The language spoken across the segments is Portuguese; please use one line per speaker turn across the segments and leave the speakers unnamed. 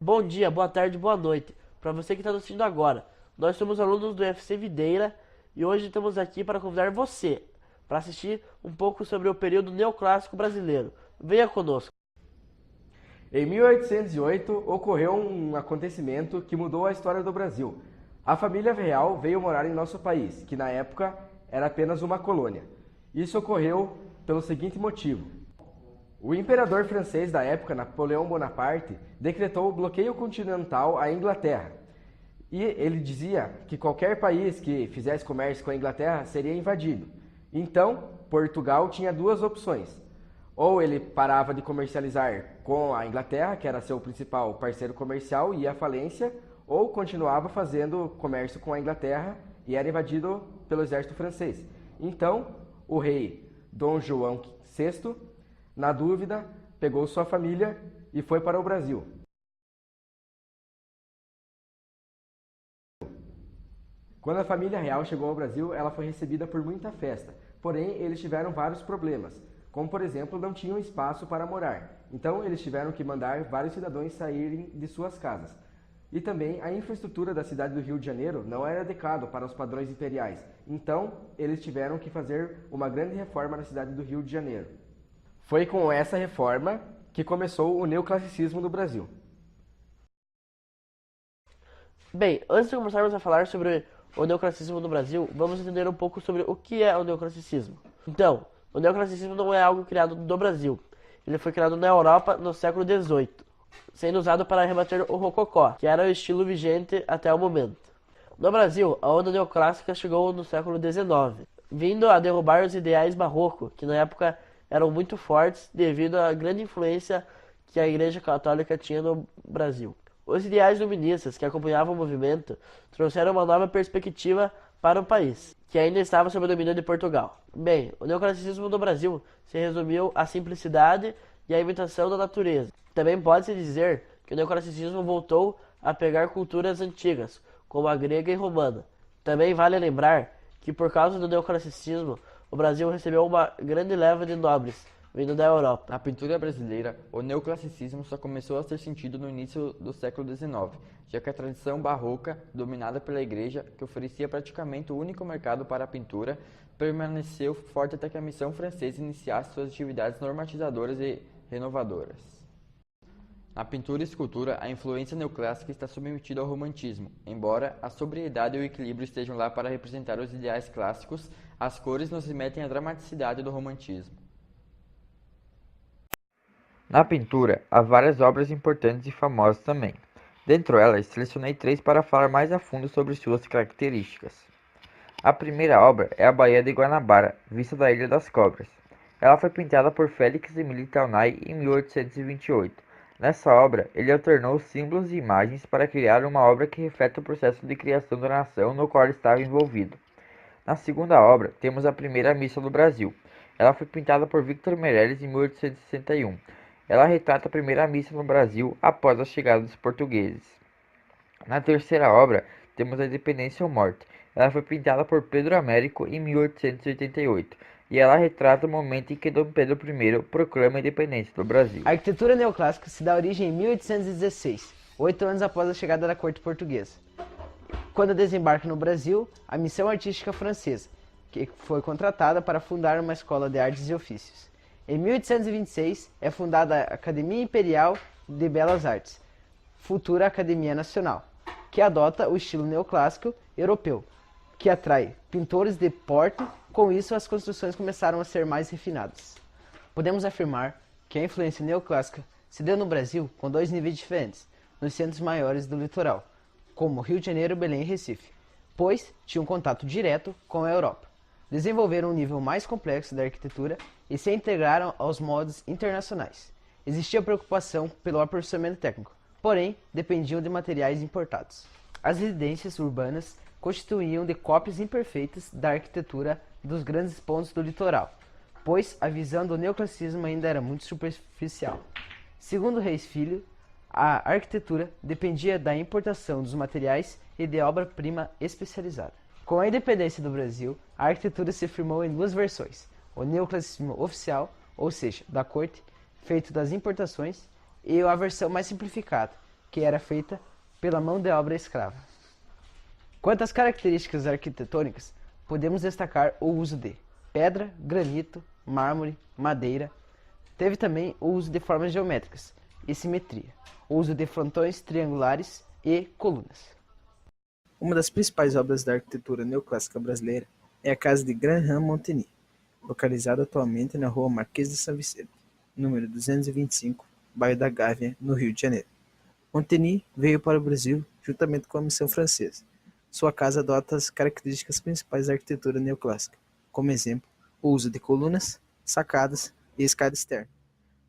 Bom dia, boa tarde, boa noite. Para você que está nos assistindo agora, nós somos alunos do UFC Videira e hoje estamos aqui para convidar você para assistir um pouco sobre o período neoclássico brasileiro. Venha conosco.
Em 1808, ocorreu um acontecimento que mudou a história do Brasil. A família real veio morar em nosso país, que na época era apenas uma colônia. Isso ocorreu pelo seguinte motivo. O imperador francês da época, Napoleão Bonaparte, decretou o bloqueio continental à Inglaterra. E ele dizia que qualquer país que fizesse comércio com a Inglaterra seria invadido. Então, Portugal tinha duas opções. Ou ele parava de comercializar com a Inglaterra, que era seu principal parceiro comercial, e ia à falência, ou continuava fazendo comércio com a Inglaterra e era invadido pelo exército francês. Então, o rei Dom João VI, na dúvida, pegou sua família e foi para o Brasil. Quando a família real chegou ao Brasil, ela foi recebida por muita festa. Porém, eles tiveram vários problemas, como por exemplo, não tinham espaço para morar. Então, eles tiveram que mandar vários cidadãos saírem de suas casas. E também a infraestrutura da cidade do Rio de Janeiro não era adequada para os padrões imperiais. Então, eles tiveram que fazer uma grande reforma na cidade do Rio de Janeiro. Foi com essa reforma que começou o neoclassicismo no Brasil.
Bem, antes de começarmos a falar sobre o neoclassicismo no Brasil, vamos entender um pouco sobre o que é o neoclassicismo. Então, o neoclassicismo não é algo criado no Brasil. Ele foi criado na Europa no século XVIII, sendo usado para rebater o rococó, que era o estilo vigente até o momento. No Brasil, a onda neoclássica chegou no século XIX, vindo a derrubar os ideais barroco, que na época eram muito fortes devido à grande influência que a Igreja Católica tinha no Brasil. Os ideais iluministas que acompanhavam o movimento trouxeram uma nova perspectiva para o país, que ainda estava sob o domínio de Portugal. Bem, o neoclassicismo no Brasil se resumiu à simplicidade e à imitação da natureza. Também pode-se dizer que o neoclassicismo voltou a pegar culturas antigas, como a grega e romana. Também vale lembrar que por causa do neoclassicismo, o Brasil recebeu uma grande leva de nobres, vindo da Europa.
Na pintura brasileira, o neoclassicismo só começou a ser sentido no início do século XIX, já que a tradição barroca, dominada pela Igreja, que oferecia praticamente o único mercado para a pintura, permaneceu forte até que a missão francesa iniciasse suas atividades normatizadoras e renovadoras. Na pintura e escultura, a influência neoclássica está submetida ao romantismo. Embora a sobriedade e o equilíbrio estejam lá para representar os ideais clássicos, as cores nos remetem à dramaticidade do romantismo. Na pintura, há várias obras importantes e famosas também. Dentre elas, selecionei 3 para falar mais a fundo sobre suas características. A primeira obra é a Baía de Guanabara, vista da Ilha das Cobras. Ela foi pintada por Félix Emile Taunay em 1828. Nessa obra, ele alternou símbolos e imagens para criar uma obra que reflete o processo de criação da nação no qual ele estava envolvido. Na segunda obra, temos a Primeira Missa do Brasil. Ela foi pintada por Victor Meirelles em 1861. Ela retrata a primeira missa no Brasil após a chegada dos portugueses. Na terceira obra, temos a Independência ou Morte. Ela foi pintada por Pedro Américo em 1888 e ela retrata o momento em que Dom Pedro I proclama a independência do Brasil.
A arquitetura neoclássica se dá origem em 1816, 8 anos após a chegada da corte portuguesa, quando desembarca no Brasil a missão artística francesa, que foi contratada para fundar uma escola de artes e ofícios. Em 1826 é fundada a Academia Imperial de Belas Artes, futura Academia Nacional, que adota o estilo neoclássico europeu, que atrai pintores de porte. Com isso, as construções começaram a ser mais refinadas. Podemos afirmar que a influência neoclássica se deu no Brasil com 2 níveis diferentes, nos centros maiores do litoral, como Rio de Janeiro, Belém e Recife, pois tinham contato direto com a Europa. Desenvolveram um nível mais complexo da arquitetura e se integraram aos modos internacionais. Existia preocupação pelo aperfeiçoamento técnico, porém dependiam de materiais importados. As residências urbanas constituíam de cópias imperfeitas da arquitetura dos grandes pontos do litoral, pois a visão do neoclassicismo ainda era muito superficial. Segundo Reis Filho, a arquitetura dependia da importação dos materiais e de obra-prima especializada. Com a independência do Brasil, a arquitetura se firmou em 2 versões: o neoclassicismo oficial, ou seja, da corte, feito das importações, e a versão mais simplificada, que era feita pela mão de obra escrava. Quanto às características arquitetônicas, podemos destacar o uso de pedra, granito, mármore, madeira. Teve também o uso de formas geométricas e simetria, o uso de frontões triangulares e colunas.
Uma das principais obras da arquitetura neoclássica brasileira é a Casa de Grand-Rame-Montigny, localizada atualmente na Rua Marquês de São Vicente, número 225, bairro da Gávea, no Rio de Janeiro. Montigny veio para o Brasil juntamente com a missão francesa. Sua casa adota as características principais da arquitetura neoclássica, como exemplo, o uso de colunas, sacadas e escada externa.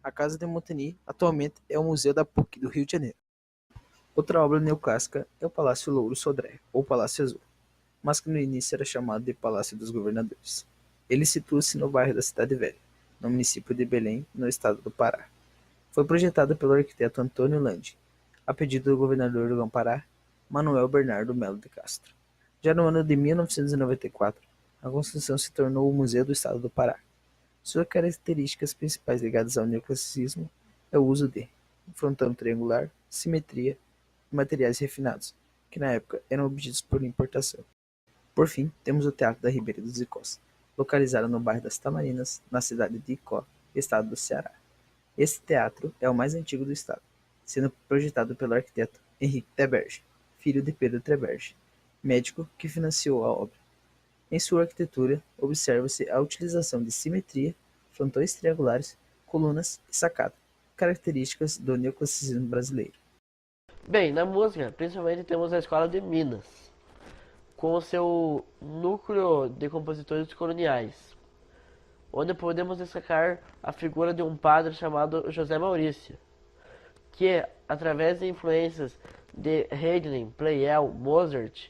A Casa de Montigny atualmente é o Museu da PUC do Rio de Janeiro. Outra obra neoclássica é o Palácio Louro Sodré, ou Palácio Azul, mas que no início era chamado de Palácio dos Governadores. Ele situa-se no bairro da Cidade Velha, no município de Belém, no estado do Pará. Foi projetado pelo arquiteto Antônio Landi, a pedido do governador do Pará, Manuel Bernardo Melo de Castro. Já no ano de 1994, a construção se tornou o Museu do Estado do Pará. Suas características principais ligadas ao neoclassicismo é o uso de um frontão triangular, simetria e materiais refinados, que na época eram obtidos por importação. Por fim, temos o Teatro da Ribeira dos Icós, localizado no bairro das Tamarinas, na cidade de Icó, estado do Ceará. Esse teatro é o mais antigo do estado, sendo projetado pelo arquiteto Henrique Teberge, filho de Pedro Teberge, médico que financiou a obra. Em sua arquitetura, observa-se a utilização de simetria, frontões triangulares, colunas e sacada, características do neoclassicismo brasileiro.
Bem, na música, principalmente temos a Escola de Minas, com o seu núcleo de compositores coloniais, onde podemos destacar a figura de um padre chamado José Maurício, que, através de influências de Haydn, Pleyel, Mozart,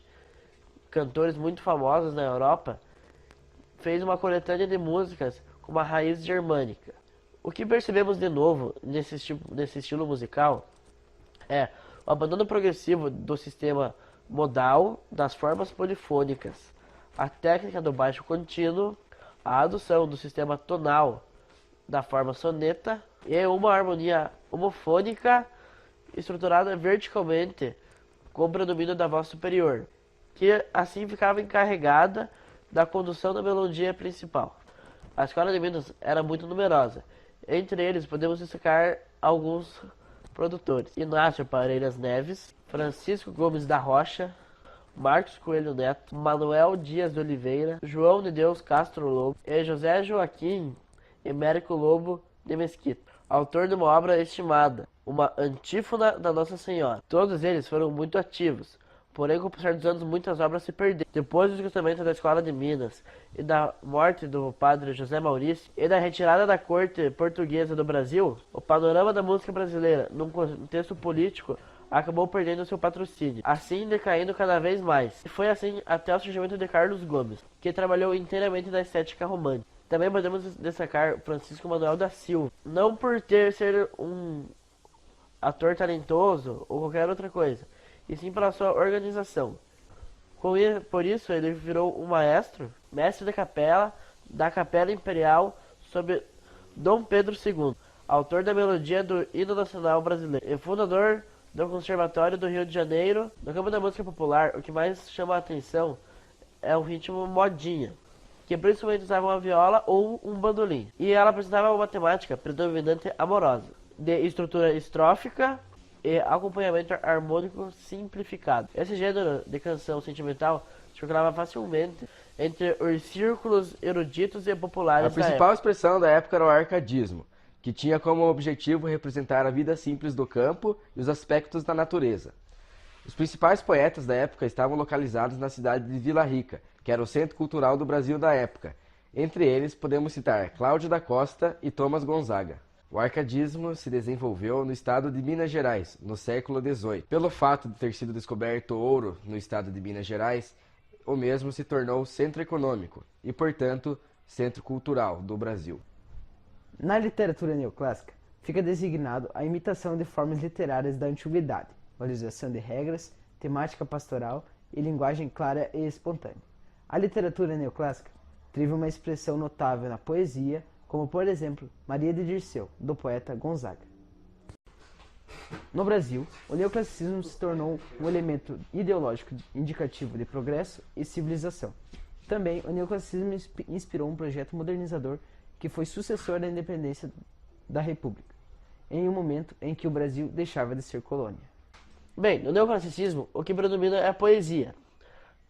cantores muito famosos na Europa, fez uma coletânea de músicas com uma raiz germânica. O que percebemos de novo nesse estilo musical é o abandono progressivo do sistema modal das formas polifônicas, a técnica do baixo contínuo, a adoção do sistema tonal da forma soneta e uma harmonia homofônica estruturada verticalmente com predomínio da voz superior, que assim ficava encarregada da condução da melodia principal. A Escola de Minas era muito numerosa. Entre eles podemos destacar alguns produtores: Inácio Parelhas Neves, Francisco Gomes da Rocha, Marcos Coelho Neto, Manuel Dias de Oliveira, João de Deus Castro Lobo e José Joaquim Emérico Lobo de Mesquita, autor de uma obra estimada, uma antífona da Nossa Senhora. Todos eles foram muito ativos, porém com o passar dos anos muitas obras se perderam. Depois do esgotamento da Escola de Minas e da morte do padre José Maurício e da retirada da corte portuguesa do Brasil, o panorama da música brasileira, num contexto político, acabou perdendo seu patrocínio, assim decaindo cada vez mais. E foi assim até o surgimento de Carlos Gomes, que trabalhou inteiramente na estética romântica. Também podemos destacar Francisco Manuel da Silva, não por ser um ator talentoso ou qualquer outra coisa, e sim pela sua organização. Por isso ele virou um maestro, mestre da Capela Imperial sob Dom Pedro II, autor da melodia do Hino Nacional Brasileiro e fundador do Conservatório do Rio de Janeiro. No campo da música popular, o que mais chama a atenção é o ritmo modinha, que principalmente usava uma viola ou um bandolim, e ela apresentava uma temática predominante amorosa, de estrutura estrófica e acompanhamento harmônico simplificado. Esse gênero de canção sentimental circulava facilmente entre os círculos eruditos e populares
A principal expressão da época era o arcadismo, que tinha como objetivo representar a vida simples do campo e os aspectos da natureza. Os principais poetas da época estavam localizados na cidade de Vila Rica, que era o centro cultural do Brasil da época. Entre eles podemos citar Cláudio da Costa e Thomas Gonzaga. O arcadismo se desenvolveu no estado de Minas Gerais, no século XVIII. Pelo fato de ter sido descoberto ouro no estado de Minas Gerais, o mesmo se tornou centro econômico e, portanto, centro cultural do Brasil.
Na literatura neoclássica, fica designado a imitação de formas literárias da antiguidade, valorização de regras, temática pastoral e linguagem clara e espontânea. A literatura neoclássica teve uma expressão notável na poesia, como por exemplo Maria de Dirceu, do poeta Gonzaga. No Brasil, o neoclassicismo se tornou um elemento ideológico indicativo de progresso e civilização. Também, o neoclassicismo inspirou um projeto modernizador que foi sucessor da independência da República, em um momento em que o Brasil deixava de ser colônia.
Bem, no neoclassicismo, o que predomina é a poesia.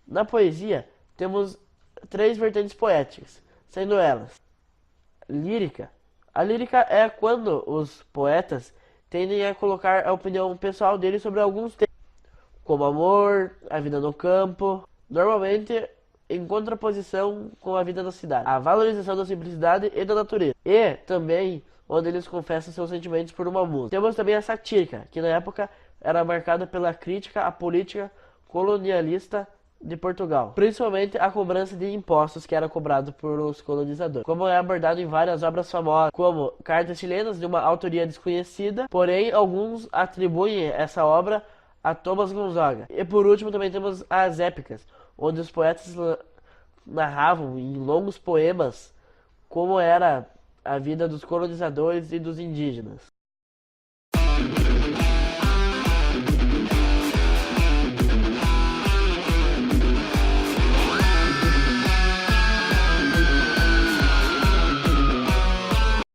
Na poesia, temos três vertentes poéticas, sendo elas lírica. A lírica é quando os poetas tendem a colocar a opinião pessoal deles sobre alguns temas, como amor, a vida no campo, normalmente em contraposição com a vida na cidade, a valorização da simplicidade e da natureza, e também onde eles confessam seus sentimentos por uma música. Temos também a satírica, que na época era marcada pela crítica à política colonialista de Portugal, principalmente a cobrança de impostos que era cobrado por os colonizadores, como é abordado em várias obras famosas, como Cartas Chilenas, de uma autoria desconhecida, porém alguns atribuem essa obra a Thomas Gonzaga. E por último também temos as épicas, onde os poetas narravam em longos poemas como era a vida dos colonizadores e dos indígenas.